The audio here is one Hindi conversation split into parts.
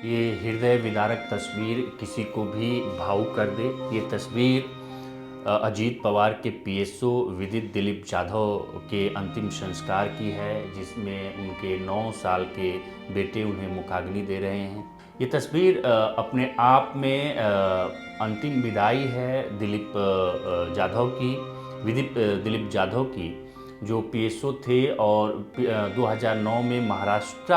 ये हृदय विदारक तस्वीर किसी को भी भावुक कर दे। ये तस्वीर अजीत पवार के पीएसओ विदित दिलीप जाधव के अंतिम संस्कार की है, जिसमें उनके 9 साल के बेटे उन्हें मुखाग्नि दे रहे हैं। ये तस्वीर अपने आप में अंतिम विदाई है दिलीप जाधव की, विदित दिलीप जाधव की, जो पीएसओ थे और 2009 में महाराष्ट्र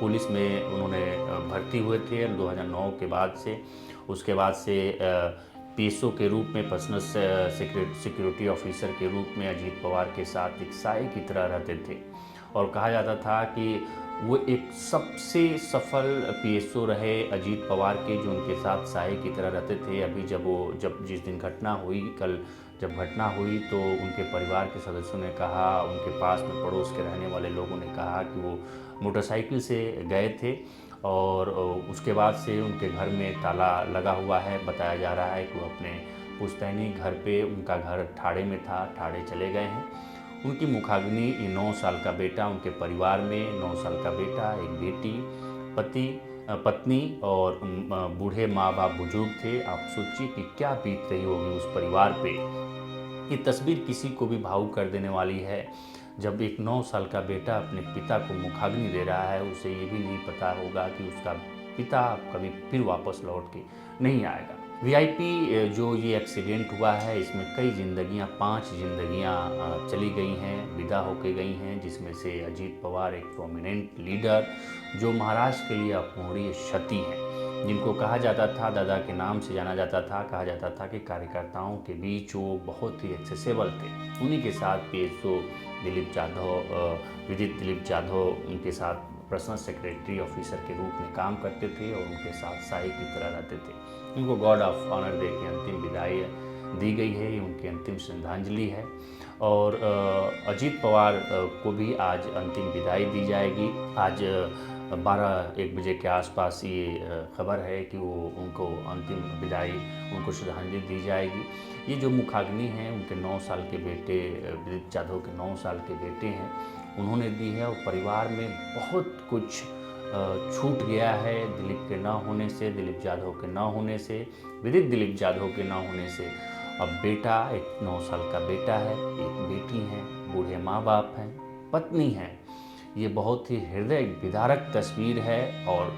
पुलिस में उन्होंने भर्ती हुए थे। 2009 के बाद से उसके बाद से पीएसओ के रूप में, पर्सनल सिक्योरिटी ऑफिसर के रूप में अजीत पवार के साथ एक साए की तरह रहते थे और कहा जाता था कि वो एक सबसे सफल पीएसओ रहे अजीत पवार के, जो उनके साथ साए की तरह रहते थे। अभी जब जिस दिन घटना हुई, कल जब घटना हुई, तो उनके परिवार के सदस्यों ने कहा, उनके पास में पड़ोस के रहने वाले लोगों ने कहा कि वो मोटरसाइकिल से गए थे और उसके बाद से उनके घर में ताला लगा हुआ है। बताया जा रहा है कि वो अपने पुश्तैनी घर पे, उनका घर ठाड़े में था, ठाड़े चले गए हैं। उनकी मुखाग्नि 9 साल का बेटा, उनके परिवार में 9 साल का बेटा, एक बेटी, पत्नी और बूढ़े माँ बाप बुजुर्ग थे। आप सोचिए कि क्या बीत रही होगी उस परिवार पे। ये तस्वीर किसी को भी भावुक कर देने वाली है। जब एक 9 साल का बेटा अपने पिता को मुखाग्नि दे रहा है, उसे ये भी नहीं पता होगा कि उसका पिता कभी फिर वापस लौट के नहीं आएगा। वीआईपी जो ये एक्सीडेंट हुआ है, इसमें कई जिंदगियां, 5 जिंदगियां चली गई हैं, विदा होके गई हैं, जिसमें से अजीत पवार एक प्रोमिनेंट लीडर, जो महाराष्ट्र के लिए अपूरणीय क्षति है, जिनको कहा जाता था, दादा के नाम से जाना जाता था, कहा जाता था कि कार्यकर्ताओं के बीच वो बहुत ही एक्सेसिबल थे। उन्हीं के साथ पीएसओ दिलीप जाधव, विदित दिलीप जाधव उनके साथ पर्सनल सेक्रेटरी ऑफिसर के रूप में काम करते थे और उनके साथ साई की तरह रहते थे। उनको गॉर्ड ऑफ ऑनर दे के अंतिम विदाई दी गई है, ये उनकी अंतिम श्रद्धांजलि है। और अजीत पवार को भी आज अंतिम विदाई दी जाएगी। आज 12-1 बजे के आसपास ये खबर है कि वो उनको अंतिम विदाई, उनको श्रद्धांजलि दी जाएगी। ये जो मुखाग्नि है उनके 9 साल के बेटे, विदित जाधव के 9 साल के बेटे हैं, उन्होंने दी है। और परिवार में बहुत कुछ छूट गया है दिलीप के ना होने से, दिलीप जाधव के ना होने से, विदित दिलीप जाधव के ना होने से। अब बेटा, एक 9 साल का बेटा है, एक बेटी है, बूढ़े माँ बाप हैं, पत्नी है। ये बहुत ही हृदय विदारक तस्वीर है और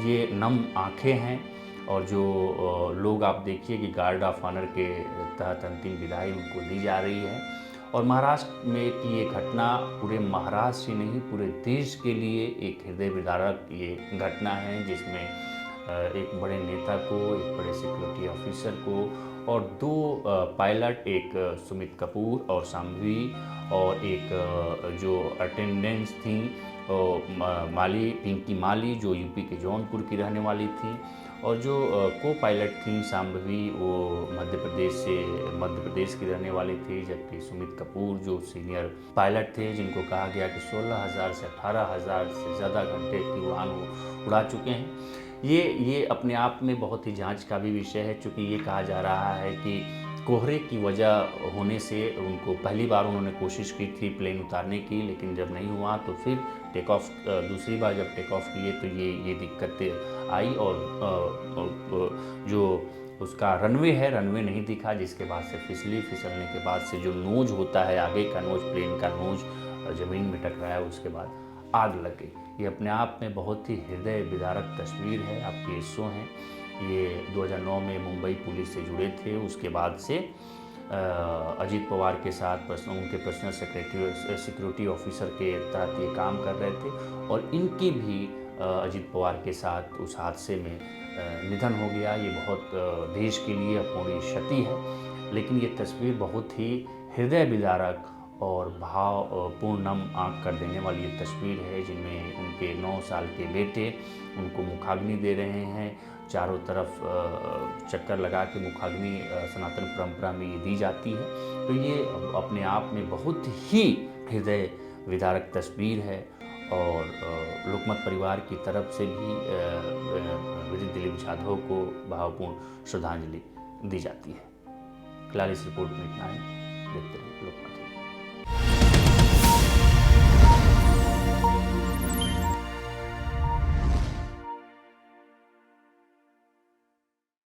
ये नम आँखें हैं। और जो लोग, आप देखिए कि गार्ड ऑफ ऑनर के तहत अंतिम विदाई उनको दी जा रही है। और महाराष्ट्र में की ये घटना पूरे महाराष्ट्र ही नहीं, पूरे देश के लिए एक हृदय विदारक ये घटना है, जिसमें एक बड़े नेता को, एक बड़े सिक्योरिटी ऑफिसर को और 2 पायलट, एक सुमित कपूर और शाम्भवी, और एक जो अटेंडेंट्स थी माली, पिंकी माली, जो यूपी के जौनपुर की रहने वाली थी, और जो को पायलट थी शाम्भवी, वो मध्य प्रदेश की रहने वाली थी। जबकि सुमित कपूर जो सीनियर पायलट थे, जिनको कहा गया कि 16,000 से 18,000 से ज़्यादा घंटे की उड़ान वो उड़ा चुके हैं। ये अपने आप में बहुत ही जांच का भी विषय है, चूँकि ये कहा जा रहा है कि कोहरे की वजह होने से उनको, पहली बार उन्होंने कोशिश की थी प्लेन उतारने की, लेकिन जब नहीं हुआ तो फिर टेक ऑफ, दूसरी बार जब टेक ऑफ किए तो ये दिक्कतें आई और जो उसका रनवे है, रनवे नहीं दिखा, जिसके बाद से फिसलने के बाद से जो नोज होता है, आगे का नोज, प्लेन का नोज ज़मीन में टकराया, उसके बाद आग लग गई। ये अपने आप में बहुत ही हृदय विदारक तस्वीर है। आप पीएसओ हैं, ये 2009 में मुंबई पुलिस से जुड़े थे। उसके बाद से अजीत पवार के साथ उनके पर्सनल सिक्योरिटी ऑफिसर के तहत ये काम कर रहे थे और इनकी भी अजीत पवार के साथ उस हादसे में निधन हो गया। ये बहुत देश के लिए अपूरणीय क्षति है। लेकिन ये तस्वीर बहुत ही हृदय विदारक और भावपूर्ण, नम आँख कर देने वाली ये तस्वीर है, जिनमें उनके 9 साल के बेटे उनको मुखाग्नि दे रहे हैं। चारों तरफ चक्कर लगा के मुखाग्नि सनातन परंपरा में ये दी जाती है। तो ये अपने आप में बहुत ही हृदय विदारक तस्वीर है और लोकमत परिवार की तरफ से भी विदित दिलीप जाधव को भावपूर्ण श्रद्धांजलि दी जाती है। फिलहाल इस रिपोर्ट में इतना ही, देखते रहिए।